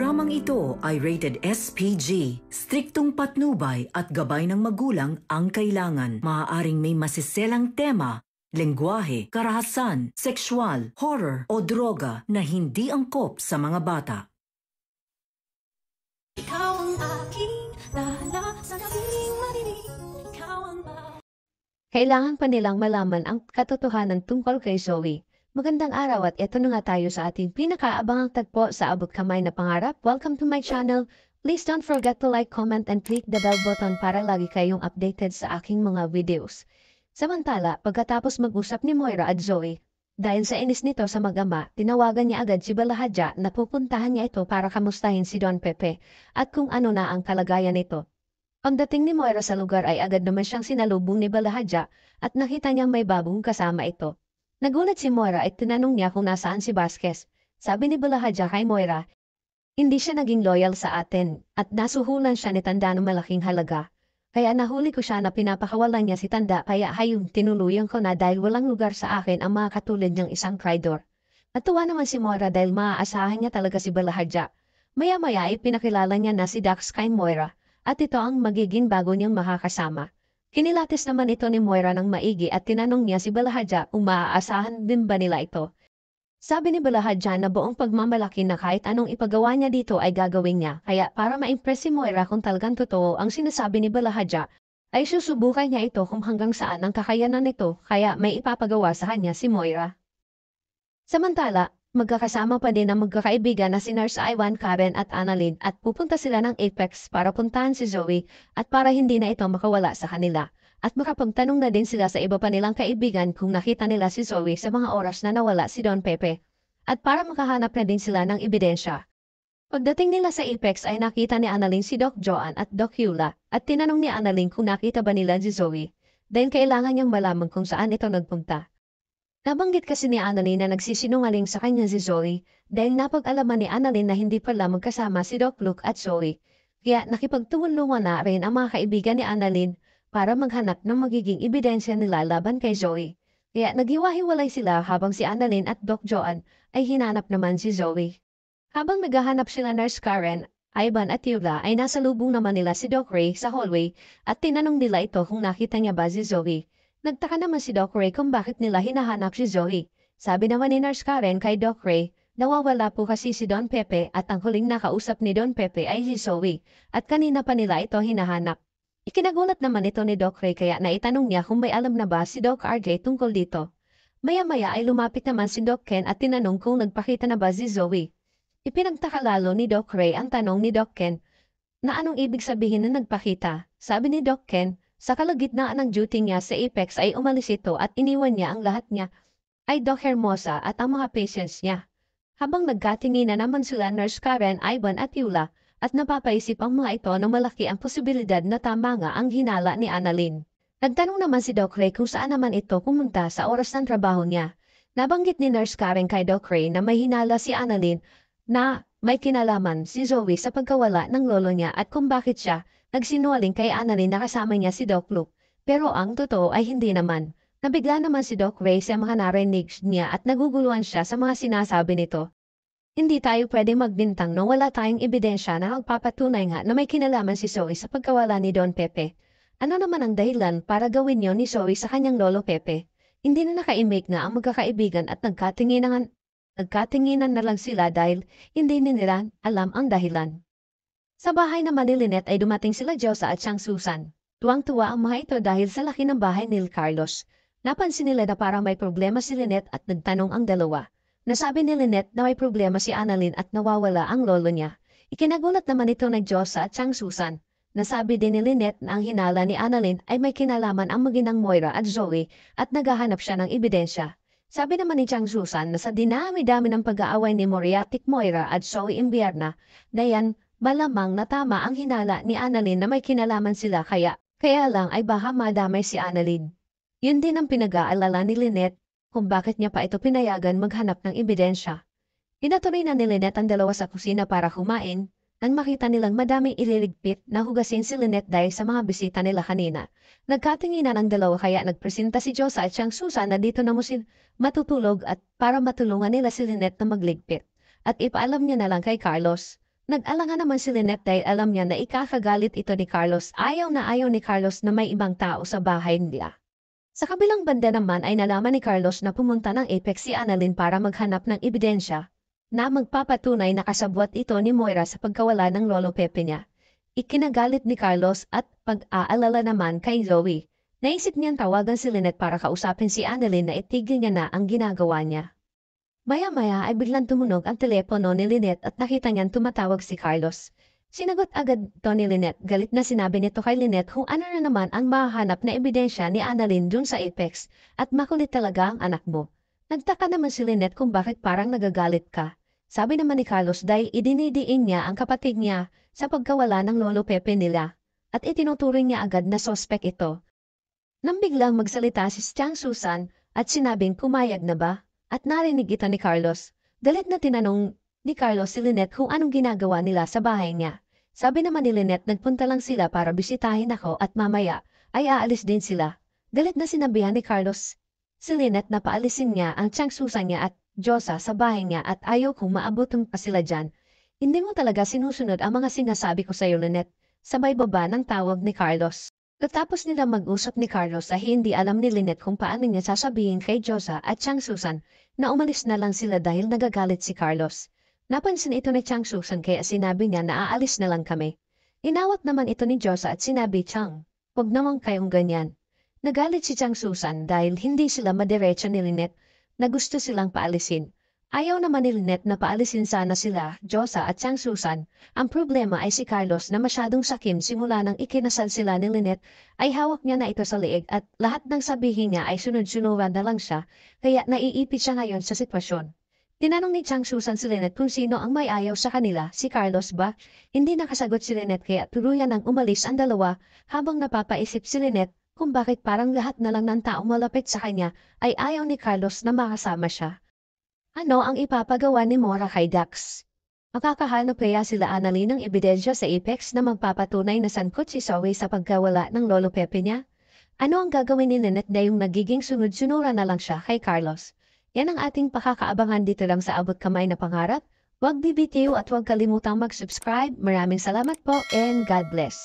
Dramang ito ay rated SPG. Striktong patnubay at gabay ng magulang ang kailangan. Maaaring may masiselang tema, lengguwahe, karahasan, sexual, horror o droga na hindi angkop sa mga bata. Ikaw ang aking dahala sa gabing madilim. Ikaw ang Kailangan pa nilang malaman ang katotohanan tungkol kay Zoe. Magandang araw at eto na nga tayo sa ating pinakaabangang tagpo sa abot kamay na pangarap. Welcome to my channel. Please don't forget to like, comment, and click the bell button para lagi kayong updated sa aking mga videos. Samantala, pagkatapos mag-usap ni Moira at Zoe, dahil sa inis nito sa mag-ama, tinawagan niya agad si Balahadja na pupuntahan niya ito para kamustahin si Don Pepe at kung ano na ang kalagayan nito. Pagdating ni Moira sa lugar ay agad naman siyang sinalubong ni Balahadja at nakita niyang may bagong kasama ito. Nagulat si Moira at tinanong niya kung nasaan si Vasquez. Sabi ni Balahadja kay Moira, hindi siya naging loyal sa atin at nasuhulan siya ni Tanda ng malaking halaga. Kaya nahuli ko siya na pinapakawalan niya si Tanda kaya hayong tinuluyan ko na dahil walang lugar sa akin ang mga katulad niyang isang traidor. Natuwa naman si Moira dahil maaasahan niya talaga si Balahadja. Maya-maya ay pinakilala niya na si Dax kay Moira at ito ang magiging bago niyang makakasama. Kinilatis naman ito ni Moira ng maigi at tinanong niya si Balahadja kung maaasahan din ba nila ito. Sabi ni Balahadja na buong pagmamalaki na kahit anong ipagawa niya dito ay gagawin niya, kaya para ma-impress si Moira kung talagang totoo ang sinasabi ni Balahadja, ay susubukan niya ito kung hanggang saan ang kakayanan nito kaya may ipapagawa sa kanya si Moira. Samantala, magkakasama pa din ang magkakaibigan na si Nurse Ivan, Karen at Annalyn at pupunta sila ng Apex para puntahan si Zoe at para hindi na ito makawala sa kanila. At makapagtanong na din sila sa iba pa nilang kaibigan kung nakita nila si Zoe sa mga oras na nawala si Don Pepe. At para makahanap na din sila ng ebidensya. Pagdating nila sa Apex ay nakita ni Annalyn si Doc Joan at Doc Eula at tinanong ni Annalyn kung nakita ba nila si Zoe dahil kailangan niyang malaman kung saan ito nagpunta. Nabanggit kasi ni Annalyn na nagsisinungaling sa kanya si Zoe dahil napag-alaman ni Annalyn na hindi pala magkasama si Doc Luke at Zoe. Kaya nakipagtulungan na rin ang mga kaibigan ni Annalyn para maghanap ng magiging ebidensya nila laban kay Zoe. Kaya naghiwa-hiwalay sila habang si Annalyn at Doc Joan ay hinanap naman si Zoe. Habang naghahanap sila Nurse Karen, Ivan at Eula ay nasalubong naman nila si Doc Ray sa hallway at tinanong nila ito kung nakita niya ba si Zoe. Nagtaka naman si Doc Ray kung bakit nila hinahanap si Zoe. Sabi naman ni Nurse Karen kay Doc Ray, nawawala po kasi si Don Pepe at ang huling nakausap ni Don Pepe ay si Zoe at kanina pa nila ito hinahanap. Ikinagulat naman ito ni Doc Ray kaya naitanong niya kung may alam na ba si Doc RJ tungkol dito. Maya-maya ay lumapit naman si Doc Ken at tinanong kung nagpakita na ba si Zoe. Ipinagtaka lalo ni Doc Ray ang tanong ni Doc Ken na anong ibig sabihin na nagpakita. Sabi ni Doc Ken, sa kalagitnaan ng duty niya sa Apex ay umalis ito at iniwan niya ang lahat niya ay Doc Hermosa at ang mga patients niya. Habang nagkatingin na naman sila Nurse Karen, Ivan at Eula at napapaisip ang mga ito na malaki ang posibilidad na tama nga ang hinala ni Annalyn. Nagtanong naman si Doc Ray kung saan naman ito pumunta sa oras ng trabaho niya. Nabanggit ni Nurse Karen kay Doc Ray na may hinala si Annalyn na may kinalaman si Zoe sa pagkawala ng lolo niya at kung bakit siya nagsinungaling kay Annalyn na kasama niya si Doc Luke. Pero ang totoo ay hindi naman. Nabigla naman si Doc Ray sa mga narinig niya at naguguluhan siya sa mga sinasabi nito. Hindi tayo pwede magbintang nang wala tayong ebidensya na magpapatunay nga na may kinalaman si Zoe sa pagkawala ni Don Pepe. Ano naman ang dahilan para gawin yon ni Zoe sa kanyang lolo Pepe? Hindi na naka-imake na ang magkakaibigan at nagkatinginan na lang sila dahil hindi nila alam ang dahilan. Sa bahay naman ni Lynette ay dumating sila Josa at siyang Susan. Tuwang-tuwa ang mga ito dahil sa laki ng bahay ni Carlos. Napansin nila na parang may problema si Lynette at nagtanong ang dalawa. Nasabi ni Lynette na may problema si Annalyn at nawawala ang lolo niya. Ikinagulat naman ito ng Josa at siyang Susan. Nasabi din ni Lynette na ang hinala ni Annalyn ay may kinalaman ang maginang Moira at Zoe at naghahanap siya ng ebidensya. Sabi naman ni Chang Susan na sa dinami-dami ng pag-aaway ni Moriatic Moira at Zoe Imbierna, dayan, malamang na tama ang hinala ni Annalyn na may kinalaman sila kaya lang ay baka madamay si Annalyn. Yun din ang pinag-aalala ni Lynette kung bakit niya pa ito pinayagan maghanap ng ebidensya. Inatuloy na ni Lynette ang dalawa sa kusina para kumain nang makita nilang madaming ililigpit na hugasin si Lynette dahil sa mga bisita nila kanina. Nagkatinginan ang dalawa kaya nagpresenta si Josa at siyang Susan na dito na matutulog at para matulungan nila si Lynette na magligpit. At ipaalam niya na lang kay Carlos. Nag-alanga naman si Lynette dahil alam niya na ikakagalit ito ni Carlos. Ayaw na ayaw ni Carlos na may ibang tao sa bahay nila. Sa kabilang banda naman ay nalaman ni Carlos na pumunta ng Apex si Annalyn para maghanap ng ebidensya na magpapatunay na kasabwat ito ni Moira sa pagkawala ng lolo Pepe niya. Ikinagalit ni Carlos at pag-aalala naman kay Zoe. Naisip niyang tawagan si Lynette para kausapin si Annalyn na itigil niya na ang ginagawa niya. Maya-maya ay biglang tumunog ang telepono ni Lynette at nakita niyang tumatawag si Carlos. Sinagot agad ito ni Lynette. Galit na sinabi nito kay Lynette kung ano na naman ang mahahanap na ebidensya ni Annalyn dun sa Apex at makulit talaga ang anak mo. Nagtaka naman si Lynette kung bakit parang nagagalit ka. Sabi naman ni Carlos dahil idinidiin niya ang kapatid niya sa pagkawala ng lolo Pepe nila at itinuturing niya agad na sospek ito. Nang biglang magsalita si Chang Susan at sinabing kumayag na ba at narinig ito ni Carlos. Galit na tinanong ni Carlos si Lynette kung anong ginagawa nila sa bahay niya. Sabi naman ni Lynette nagpunta lang sila para bisitahin ako at mamaya ay aalis din sila. Galit na sinabihan ni Carlos si Lynette na paalisin niya ang Chang Susan niya at Josa sa bahay niya at ayaw kung maabutan pa sila dyan. Hindi mo talaga sinusunod ang mga sinasabi ko sa iyo, Lynette. Sabay baba ng tawag ni Carlos. Katapos nila mag-usap ni Carlos ay hindi alam ni Lynette kung paano niya sasabihin kay Josa at Chang Susan na umalis na lang sila dahil nagagalit si Carlos. Napansin ito ni Chang Susan kaya sinabi niya na aalis na lang kami. Inawat naman ito ni Josa at sinabi, Chang, huwag naman kayong ganyan. Nagalit si Chang Susan dahil hindi sila madiretso ni Lynette na gusto silang paalisin. Ayaw naman ni Lynette na paalisin sana sila, Josa at Chang Susan. Ang problema ay si Carlos na masyadong sakim simula nang ikinasal sila ni Lynette ay hawak niya na ito sa liig at lahat ng sabihin niya ay sunod-sunuran na lang siya kaya naiipit siya ngayon sa sitwasyon. Tinanong ni Chang Susan si Lynette kung sino ang may ayaw sa kanila, si Carlos ba? Hindi nakasagot si Lynette kaya tuluyan nang umalis ang dalawa habang napapaisip si Lynette kung bakit parang lahat na lang ng taong malapit sa kanya ay ayaw ni Carlos na makasama siya. Ano ang ipapagawa ni Moira kay Dax? Makakahanap kaya sila Annalyn ng ebidensya sa Apex na magpapatunay na sangkot si Zoe sa pagkawala ng lolo Pepe niya? Ano ang gagawin ni Lynette na yung nagiging sunod-sunura na lang siya kay Carlos? Yan ang ating pakakaabangan dito lang sa Abot Kamay na Pangarap. Huwag bibitiw at huwag kalimutang mag-subscribe. Maraming salamat po and God bless.